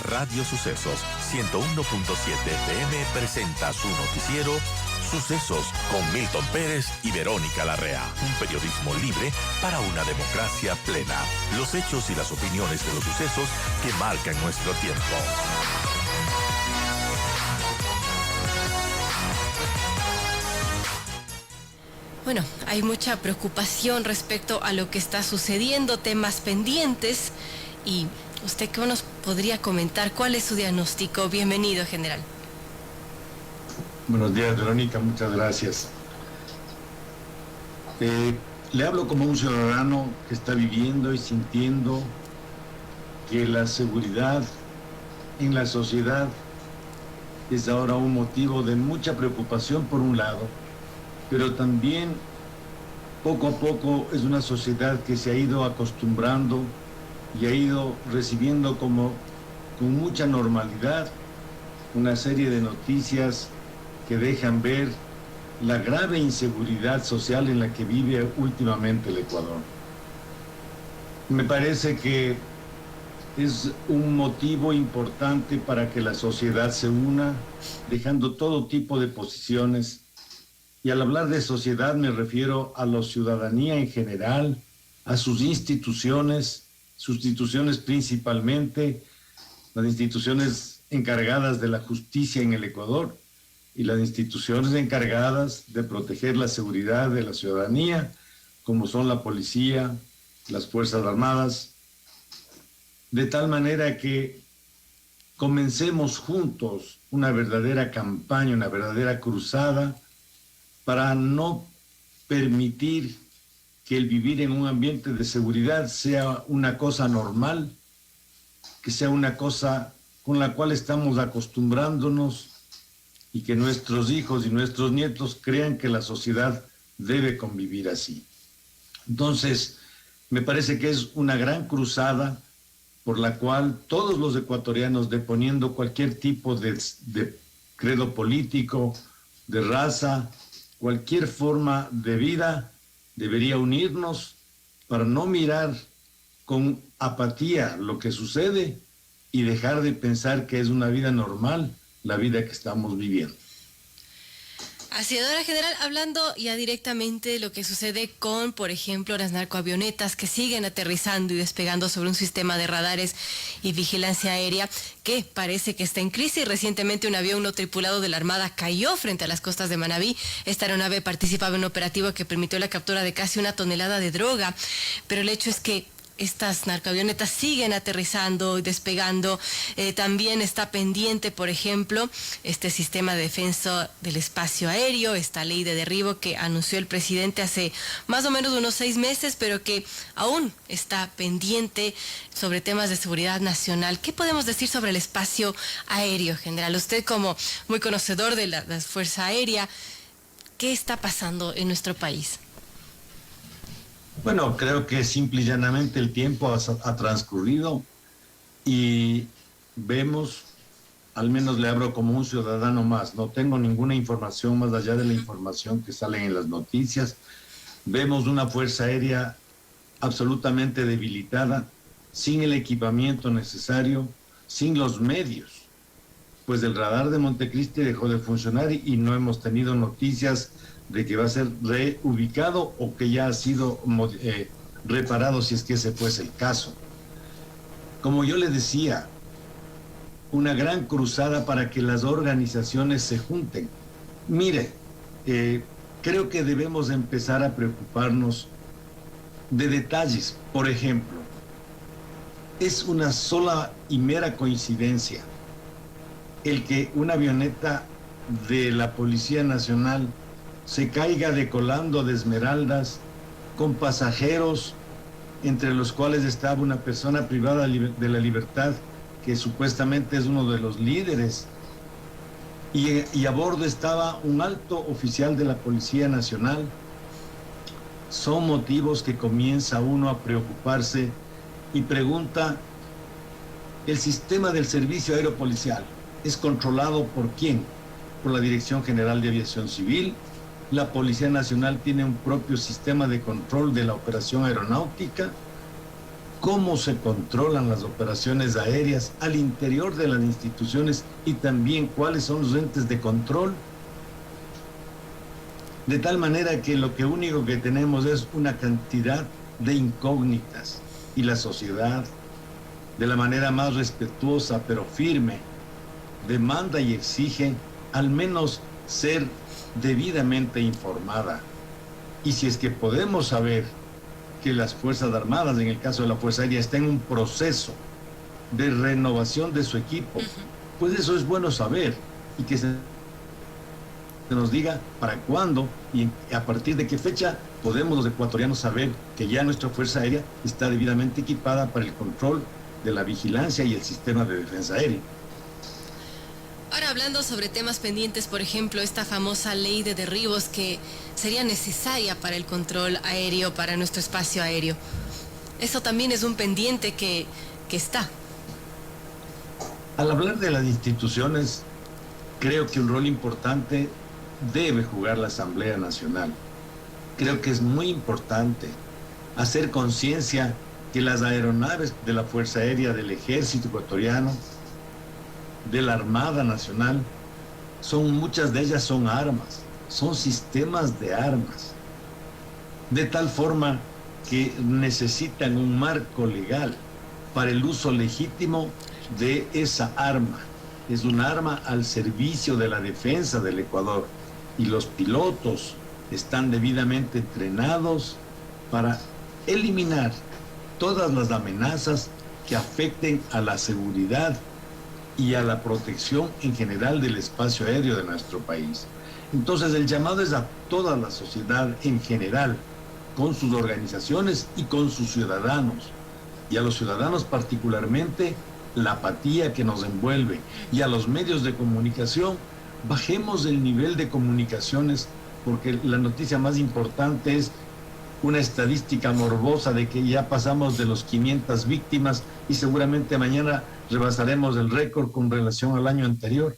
Radio Sucesos 101.7 FM presenta su noticiero Sucesos con Milton Pérez y Verónica Larrea. Un periodismo libre para una democracia plena. Los hechos y las opiniones de los sucesos que marcan nuestro tiempo. Bueno, hay mucha preocupación respecto a lo que está sucediendo, temas pendientes. Y usted, ¿qué nos podría comentar? ¿Cuál es su diagnóstico? Bienvenido, general. Buenos días, Verónica, muchas gracias. Le hablo como un ciudadano que está viviendo y sintiendo que la seguridad en la sociedad es ahora un motivo de mucha preocupación por un lado, pero también poco a poco es una sociedad que se ha ido acostumbrando y ha ido recibiendo con mucha normalidad una serie de noticias que dejan ver la grave inseguridad social en la que vive últimamente el Ecuador. Me parece que es un motivo importante para que la sociedad se una, dejando todo tipo de posiciones. Y al hablar de sociedad me refiero a la ciudadanía en general, a sus instituciones principalmente, las instituciones encargadas de la justicia en el Ecuador y las instituciones encargadas de proteger la seguridad de la ciudadanía, como son la policía, las Fuerzas Armadas, de tal manera que comencemos juntos una verdadera campaña, una verdadera cruzada para no permitir que el vivir en un ambiente de seguridad sea una cosa normal, que sea una cosa con la cual estamos acostumbrándonos y que nuestros hijos y nuestros nietos crean que la sociedad debe convivir así. Entonces, me parece que es una gran cruzada por la cual todos los ecuatorianos, deponiendo cualquier tipo de credo político, de raza, cualquier forma de vida, debería unirnos para no mirar con apatía lo que sucede y dejar de pensar que es una vida normal la vida que estamos viviendo. Así es, ahora, general, hablando ya directamente de lo que sucede con, por ejemplo, las narcoavionetas que siguen aterrizando y despegando sobre un sistema de radares y vigilancia aérea que parece que está en crisis. Recientemente un avión no tripulado de la Armada cayó frente a las costas de Manabí. Esta aeronave participaba en un operativo que permitió la captura de casi 1 tonelada de droga, pero el hecho es que estas narcoavionetas siguen aterrizando y despegando. También está pendiente, por ejemplo, este sistema de defensa del espacio aéreo, esta ley de derribo que anunció el presidente hace más o menos unos 6 meses, pero que aún está pendiente sobre temas de seguridad nacional. ¿Qué podemos decir sobre el espacio aéreo, general? Usted, como muy conocedor de la Fuerza Aérea, ¿qué está pasando en nuestro país? Bueno, creo que simple y llanamente el tiempo ha transcurrido y vemos, al menos le hablo como un ciudadano más, no tengo ninguna información más allá de la información que sale en las noticias. Vemos una fuerza aérea absolutamente debilitada, sin el equipamiento necesario, sin los medios, pues el radar de Montecristi dejó de funcionar y no hemos tenido noticias de que va a ser reubicado o que ya ha sido reparado, si es que ese fuese el caso. Como yo le decía, una gran cruzada para que las organizaciones se junten. Mire, creo que debemos empezar a preocuparnos de detalles. Por ejemplo, es una sola y mera coincidencia el que una avioneta de la Policía Nacional se caiga decolando de Esmeraldas con pasajeros, entre los cuales estaba una persona privada de la libertad, que supuestamente es uno de los líderes, y a bordo estaba un alto oficial de la Policía Nacional. Son motivos que comienza uno a preocuparse y pregunta, ¿el sistema del servicio aéreo policial es controlado por quién? ¿Por la Dirección General de Aviación Civil? La Policía Nacional tiene un propio sistema de control de la operación aeronáutica. cómo se controlan las operaciones aéreas al interior de las instituciones y también cuáles son los entes de control. De tal manera que lo único que tenemos es una cantidad de incógnitas y la sociedad, de la manera más respetuosa pero firme, demanda y exige al menos ser debidamente informada. Y si es que podemos saber que las Fuerzas Armadas, en el caso de la Fuerza Aérea, está en un proceso de renovación de su equipo, pues eso es bueno saber y que se nos diga para cuándo y a partir de qué fecha podemos los ecuatorianos saber que ya nuestra Fuerza Aérea está debidamente equipada para el control de la vigilancia y el sistema de defensa aérea. Ahora, hablando sobre temas pendientes, por ejemplo, esta famosa ley de derribos que sería necesaria para el control aéreo, para nuestro espacio aéreo. Eso también es un pendiente que está. Al hablar de las instituciones, creo que un rol importante debe jugar la Asamblea Nacional. Creo que es muy importante hacer conciencia que las aeronaves de la Fuerza Aérea, del Ejército Ecuatoriano, de la Armada Nacional, muchas de ellas son armas, son sistemas de armas, de tal forma que necesitan un marco legal para el uso legítimo de esa arma. Es un arma al servicio de la defensa del Ecuador y los pilotos están debidamente entrenados para eliminar todas las amenazas que afecten a la seguridad y a la protección en general del espacio aéreo de nuestro país. Entonces el llamado es a toda la sociedad en general, con sus organizaciones y con sus ciudadanos, y a los ciudadanos particularmente la apatía que nos envuelve, y a los medios de comunicación, bajemos el nivel de comunicaciones, porque la noticia más importante es una estadística morbosa de que ya pasamos de los 500 víctimas y seguramente mañana rebasaremos el récord con relación al año anterior.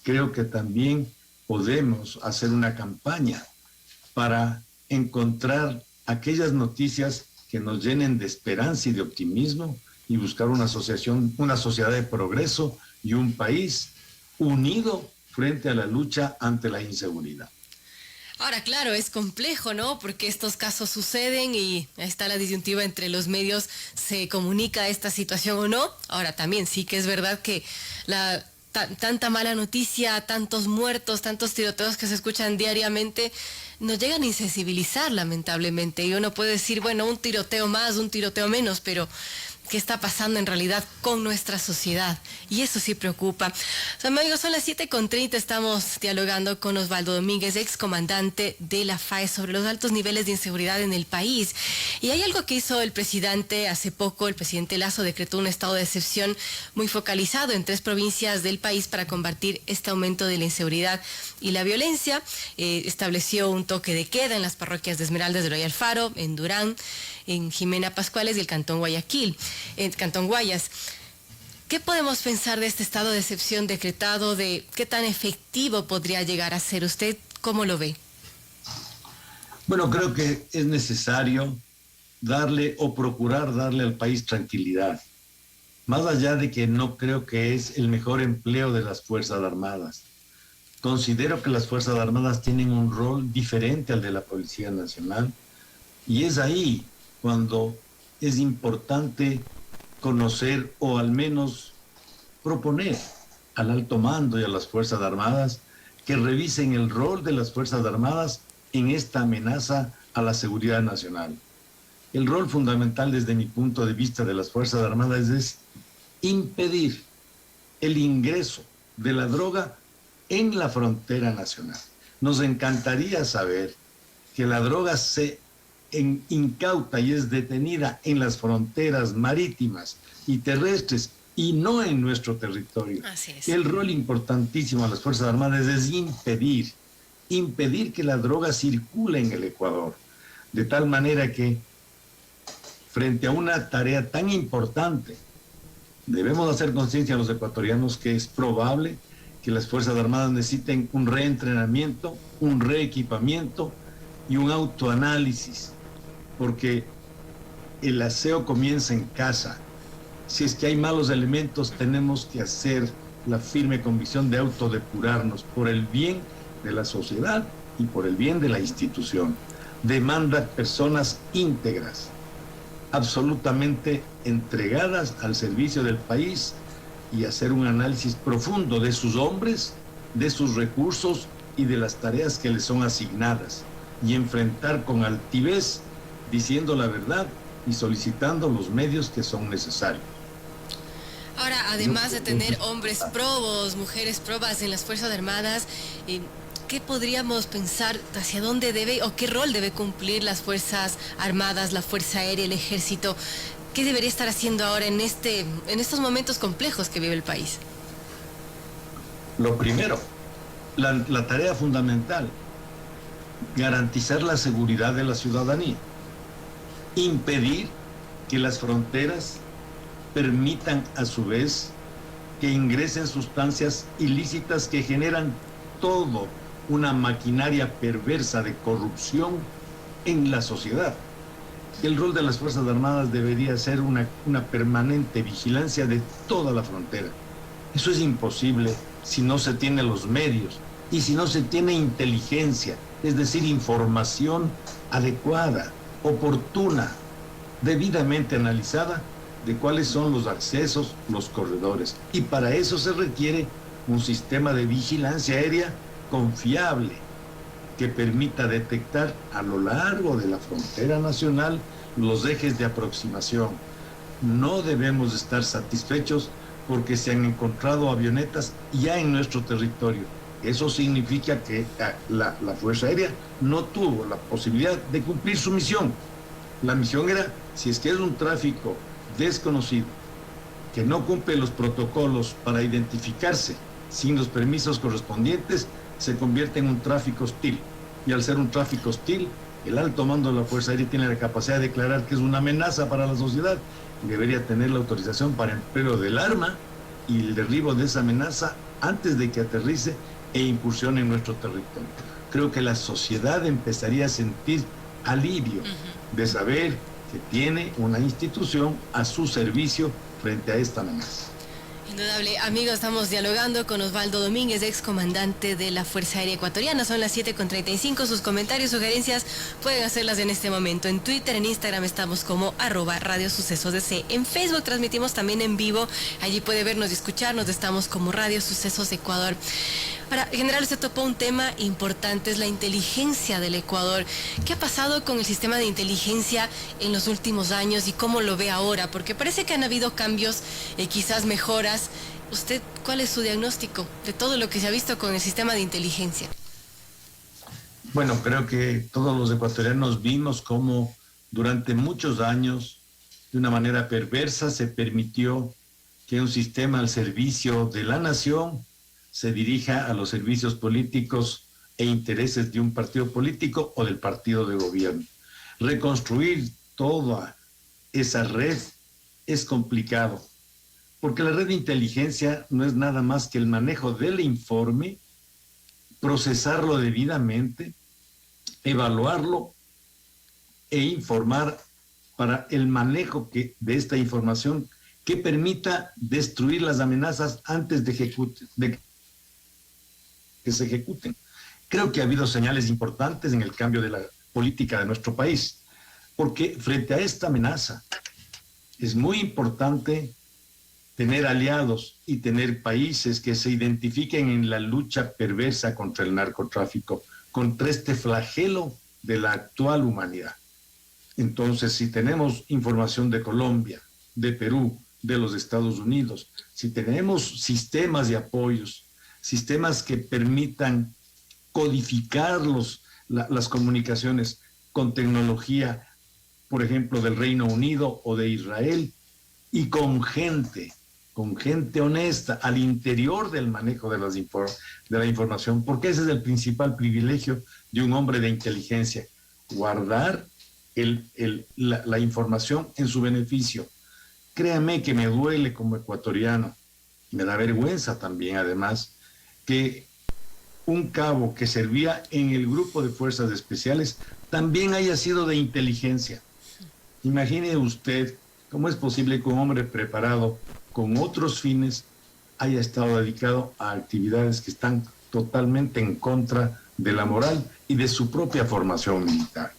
Creo que también podemos hacer una campaña para encontrar aquellas noticias que nos llenen de esperanza y de optimismo y buscar una sociedad de progreso y un país unido frente a la lucha ante la inseguridad. Ahora, claro, es complejo, ¿no? Porque estos casos suceden y está la disyuntiva entre los medios, ¿se comunica esta situación o no? Ahora, también sí que es verdad que tanta mala noticia, tantos muertos, tantos tiroteos que se escuchan diariamente, nos llegan a insensibilizar, lamentablemente. Y uno puede decir, bueno, un tiroteo más, un tiroteo menos, pero ¿qué está pasando en realidad con nuestra sociedad? Y eso sí preocupa. Amigos, son las 7:30, estamos dialogando con Osvaldo Domínguez, excomandante de la FAES, sobre los altos niveles de inseguridad en el país. Y hay algo que hizo el presidente hace poco. El presidente Lasso decretó un estado de excepción muy focalizado en 3 provincias del país para combatir este aumento de la inseguridad y la violencia. Estableció un toque de queda en las parroquias de Esmeraldas de Royal Faro, en Durán, en Jimena Pascuales y el Cantón Guayaquil, en Cantón Guayas. ¿Qué podemos pensar de este estado de excepción decretado? ¿De qué tan efectivo podría llegar a ser? ¿Usted cómo lo ve? Bueno, creo que es necesario darle o procurar darle al país tranquilidad. Más allá de que no creo que es el mejor empleo de las Fuerzas Armadas. Considero que las Fuerzas Armadas tienen un rol diferente al de la Policía Nacional y es ahí cuando es importante conocer o al menos proponer al alto mando y a las Fuerzas Armadas que revisen el rol de las Fuerzas Armadas en esta amenaza a la seguridad nacional. El rol fundamental desde mi punto de vista de las Fuerzas Armadas es impedir el ingreso de la droga en la frontera nacional. Nos encantaría saber que la droga se incauta y es detenida en las fronteras marítimas y terrestres y no en nuestro territorio. Así es. El rol importantísimo de las Fuerzas Armadas es impedir que la droga circule en el Ecuador, de tal manera que frente a una tarea tan importante debemos hacer conciencia a los ecuatorianos que es probable que las Fuerzas Armadas necesiten un reentrenamiento, un reequipamiento y un autoanálisis, porque el aseo comienza en casa. Si es que hay malos elementos, tenemos que hacer la firme convicción de autodepurarnos por el bien de la sociedad y por el bien de la institución. Demanda personas íntegras, absolutamente entregadas al servicio del país, y hacer un análisis profundo de sus hombres, de sus recursos y de las tareas que les son asignadas, y enfrentar con altivez, diciendo la verdad y solicitando los medios que son necesarios. Ahora, además de tener hombres probos, mujeres probas en las Fuerzas Armadas, ¿qué podríamos pensar hacia dónde debe o qué rol debe cumplir las Fuerzas Armadas, la Fuerza Aérea, el Ejército? ¿Qué debería estar haciendo ahora en estos momentos complejos que vive el país? Lo primero, la tarea fundamental, garantizar la seguridad de la ciudadanía, impedir que las fronteras permitan a su vez que ingresen sustancias ilícitas que generan todo una maquinaria perversa de corrupción en la sociedad. El rol de las Fuerzas Armadas debería ser una permanente vigilancia de toda la frontera. Eso es imposible si no se tiene los medios y si no se tiene inteligencia, es decir, información adecuada, oportuna, debidamente analizada de cuáles son los accesos, los corredores. Y para eso se requiere un sistema de vigilancia aérea confiable que permita detectar a lo largo de la frontera nacional los ejes de aproximación. No debemos estar satisfechos porque se han encontrado avionetas ya en nuestro territorio. Eso significa que la Fuerza Aérea no tuvo la posibilidad de cumplir su misión. La misión era, si es que es un tráfico desconocido, que no cumple los protocolos para identificarse sin los permisos correspondientes, se convierte en un tráfico hostil. Y al ser un tráfico hostil, el alto mando de la Fuerza Aérea tiene la capacidad de declarar que es una amenaza para la sociedad y debería tener la autorización para el empleo del arma y el derribo de esa amenaza antes de que aterrice e incursione en nuestro territorio. Creo que la sociedad empezaría a sentir alivio de saber que tiene una institución a su servicio frente a esta amenaza. Indudable. Amigos, estamos dialogando con Osvaldo Domínguez, excomandante de la Fuerza Aérea Ecuatoriana. Son las 7:35. Sus comentarios, sugerencias, pueden hacerlas en este momento. En Twitter, en Instagram estamos como @Radio Sucesos DC. En Facebook transmitimos también en vivo. Allí puede vernos y escucharnos. Estamos como Radio Sucesos Ecuador. Ahora, general, usted topó un tema importante, es la inteligencia del Ecuador. ¿Qué ha pasado con el sistema de inteligencia en los últimos años y cómo lo ve ahora? Porque parece que han habido cambios, quizás mejoras. ¿Usted cuál es su diagnóstico de todo lo que se ha visto con el sistema de inteligencia? Bueno, creo que todos los ecuatorianos vimos cómo durante muchos años, de una manera perversa, se permitió que un sistema al servicio de la nación se dirija a los servicios políticos e intereses de un partido político o del partido de gobierno. Reconstruir toda esa red es complicado, porque la red de inteligencia no es nada más que el manejo del informe, procesarlo debidamente, evaluarlo e informar para el manejo de esta información que permita destruir las amenazas antes de que se ejecuten. Creo que ha habido señales importantes en el cambio de la política de nuestro país, porque frente a esta amenaza es muy importante tener aliados y tener países que se identifiquen en la lucha perversa contra el narcotráfico, contra este flagelo de la actual humanidad. Entonces, si tenemos información de Colombia, de Perú, de los Estados Unidos, si tenemos sistemas de apoyos, sistemas que permitan codificar las comunicaciones con tecnología, por ejemplo, del Reino Unido o de Israel, y con gente honesta al interior del manejo de la información, porque ese es el principal privilegio de un hombre de inteligencia, guardar la información en su beneficio. Créame que me duele como ecuatoriano, me da vergüenza también, además, que un cabo que servía en el grupo de fuerzas especiales también haya sido de inteligencia. Imagine usted cómo es posible que un hombre preparado con otros fines haya estado dedicado a actividades que están totalmente en contra de la moral y de su propia formación militar.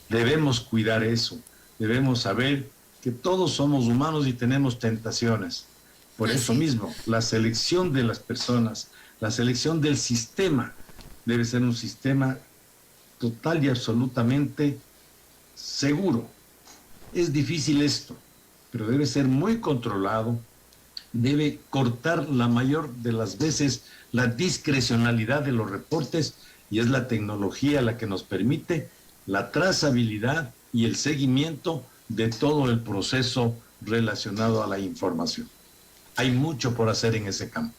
Debemos cuidar eso, debemos saber que todos somos humanos y tenemos tentaciones. Por eso mismo, la selección de las personas, la selección del sistema, debe ser un sistema total y absolutamente seguro. Es difícil esto, pero debe ser muy controlado, debe cortar la mayor de las veces la discrecionalidad de los reportes, y es la tecnología la que nos permite la trazabilidad y el seguimiento de todo el proceso relacionado a la información. Hay mucho por hacer en ese campo.